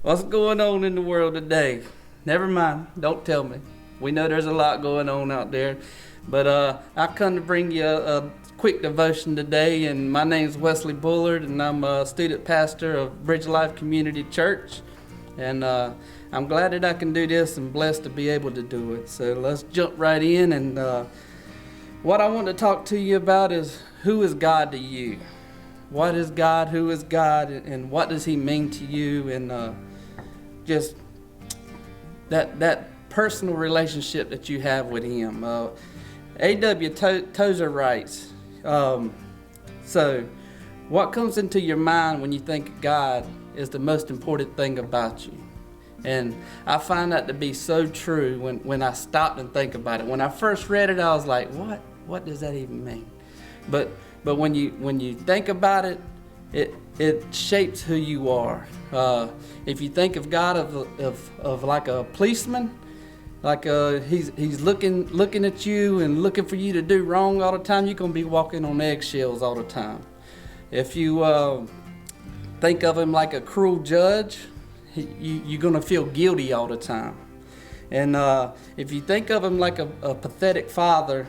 What's going on in the world today? Never mind, don't tell me. We know there's a lot going on out there. But I come to bring you a quick devotion today, and my name's Wesley Bullard, and I'm a student pastor of Bridge Life Community Church. And I'm glad that I can do this and blessed to be able to do it. So let's jump right in. And what I want to talk to you about is, who is God to you? What is God? Who is God? And what does He mean to you? And just that personal relationship that you have with Him. A.W. Tozer writes, so what comes into your mind when you think of God is the most important thing about you. And I find that to be so true when I stopped and think about it. When I first read it, I was like, what does that even mean? But when you think about it, it shapes who you are. If you think of God of like a policeman, like he's looking at you and looking for you to do wrong all the time, you're gonna be walking on eggshells all the time. If you think of him like a cruel judge, you're gonna feel guilty all the time. And if you think of him like a pathetic father,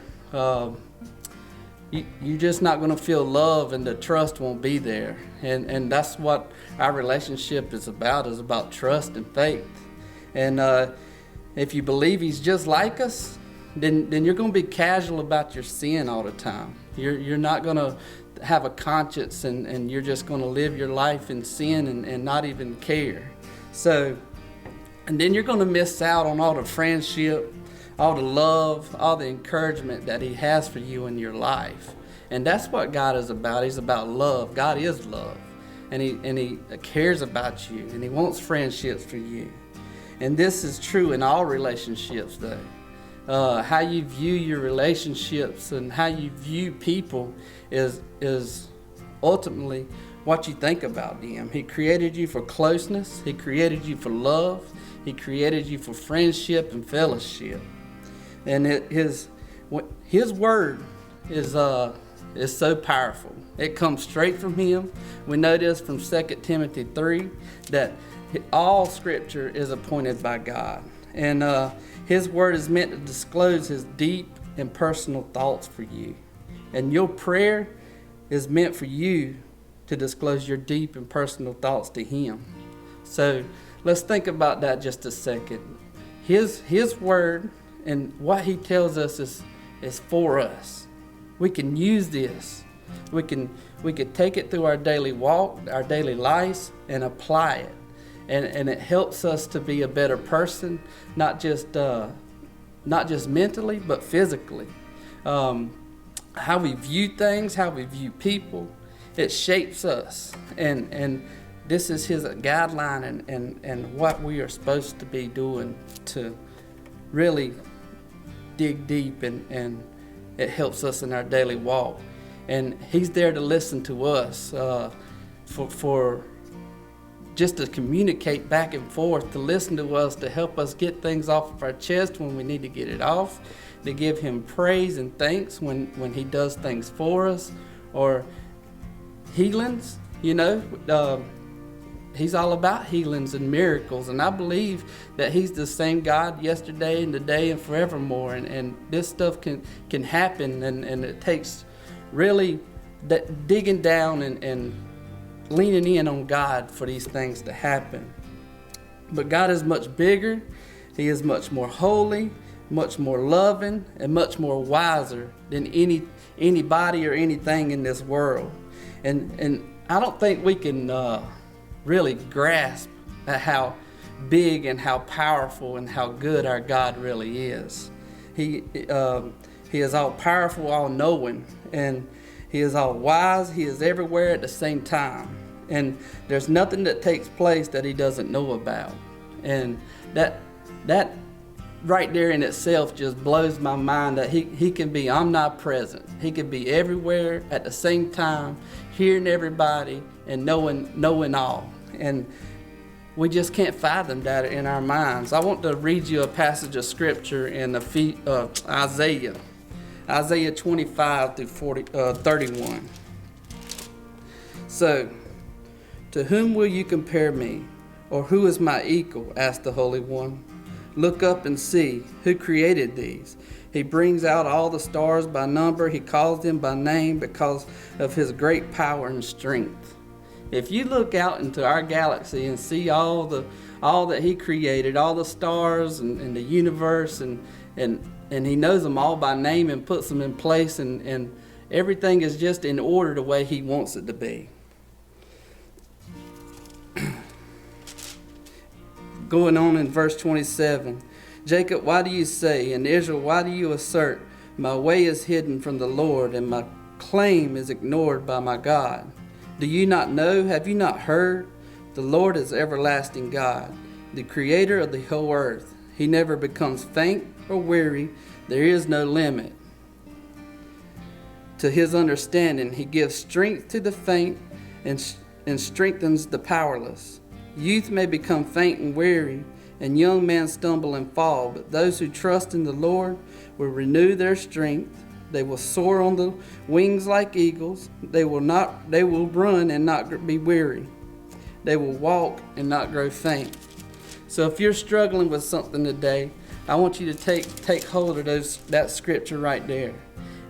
you're just not going to feel love, and the trust won't be there. And that's what our relationship is about trust and faith. And if you believe He's just like us, then you're going to be casual about your sin all the time. You're not going to have a conscience, and you're just going to live your life in sin and not even care. So, and then you're going to miss out on all the friendship, all the love, all the encouragement that He has for you in your life. And that's what God is about. He's about love. God is love. And He cares about you, and He wants friendships for you. And this is true in all relationships, though. How you view your relationships and how you view people is ultimately what you think about them. He created you for closeness. He created you for love. He created you for friendship and fellowship. And His word is so powerful. It comes straight from Him. We know this from 2 Timothy 3, that all Scripture is appointed by God. And His word is meant to disclose His deep and personal thoughts for you. And your prayer is meant for you to disclose your deep and personal thoughts to Him. So let's think about that just a second. His word and what He tells us is for us. We can use this. We can take it through our daily walk, our daily lives, and apply it. And it helps us to be a better person, not just mentally, but physically. How we view things, how we view people, it shapes us. And this is His guideline and what we are supposed to be doing to really dig deep, and it helps us in our daily walk. And He's there to listen to us, for just to communicate back and forth, to listen to us, to help us get things off of our chest when we need to get it off, to give Him praise and thanks when He does things for us, or healings. He's all about healings and miracles, and I believe that He's the same God yesterday and today and forevermore, and this stuff can happen, and it takes really digging down and leaning in on God for these things to happen. But God is much bigger. He is much more holy, much more loving, and much more wiser than anybody or anything in this world. And I don't think we can really grasp at how big and how powerful and how good our God really is. He is all powerful, all knowing, and He is all wise. He is everywhere at the same time. And there's nothing that takes place that He doesn't know about. And that right there in itself just blows my mind, that he can be omnipresent. He can be everywhere at the same time, hearing everybody and knowing all. And we just can't fathom that in our minds. I want to read you a passage of scripture in Isaiah 25 through 31. So, to whom will you compare me? Or who is my equal? Asked the Holy One. Look up and see who created these. He brings out all the stars by number. He calls them by name because of his great power and strength. If you look out into our galaxy and see all that he created, all the stars and the universe, and he knows them all by name and puts them in place, and everything is just in order the way he wants it to be. Going on in verse 27, Jacob, why do you say, and Israel, why do you assert, my way is hidden from the Lord, and my claim is ignored by my God? Do you not know? Have you not heard? The Lord is everlasting God, the creator of the whole earth. He never becomes faint or weary. There is no limit to his understanding. He gives strength to the faint and strengthens the powerless. Youth may become faint and weary, and young men stumble and fall, but those who trust in the Lord will renew their strength. They will soar on the wings like eagles. They will run and not be weary. They will walk and not grow faint. So if you're struggling with something today, I want you to take hold of that scripture right there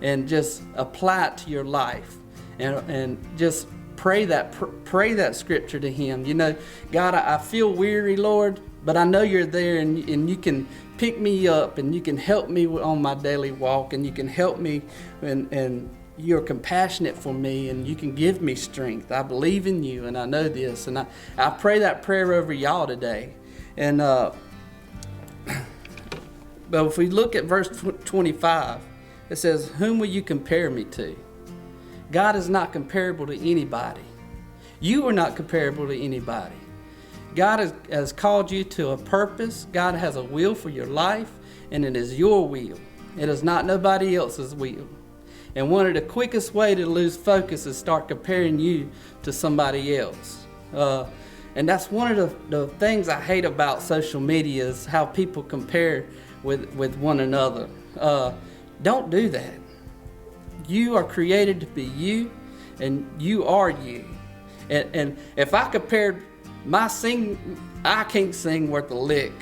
and just apply it to your life, and just pray that scripture to him. You know, God, I feel weary, Lord, but I know you're there, and you can pick me up, and you can help me on my daily walk, and you can help me, and you're compassionate for me, and you can give me strength. I believe in you, and I know this, and I pray that prayer over y'all today. And but if we look at verse 25, it says, whom will you compare me to? God is not comparable to anybody. You are not comparable to anybody. God has called you to a purpose. God has a will for your life, and it is your will. It is not nobody else's will. And one of the quickest way to lose focus is start comparing you to somebody else. And that's one of the things I hate about social media, is how people compare with one another. Don't do that. You are created to be you, and you are you. And if I compared my singing, I can't sing worth a lick.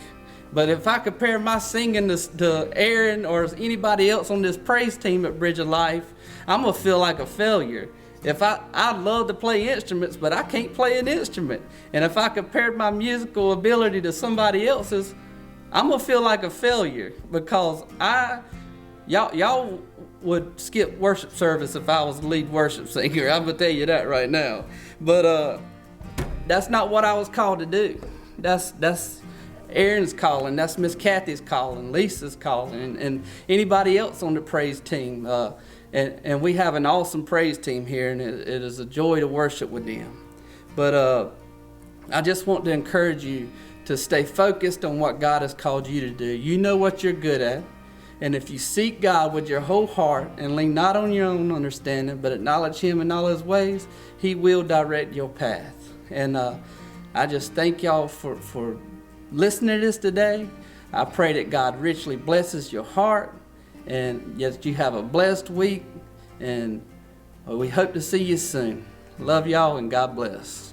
But if I compare my singing to Aaron or anybody else on this praise team at Bridge of Life, I'm going to feel like a failure. I'd love to play instruments, but I can't play an instrument. And if I compared my musical ability to somebody else's, I'm going to feel like a failure, because y'all would skip worship service if I was the lead worship singer. I'm going to tell you that right now. But that's not what I was called to do. That's Aaron's calling. That's Miss Kathy's calling, Lisa's calling, and anybody else on the praise team. And we have an awesome praise team here, and it is a joy to worship with them. But I just want to encourage you to stay focused on what God has called you to do. You know what you're good at. And if you seek God with your whole heart and lean not on your own understanding, but acknowledge him in all his ways, he will direct your path. And I just thank y'all for listening to this today. I pray that God richly blesses your heart, and that you have a blessed week. And we hope to see you soon. Love y'all, and God bless.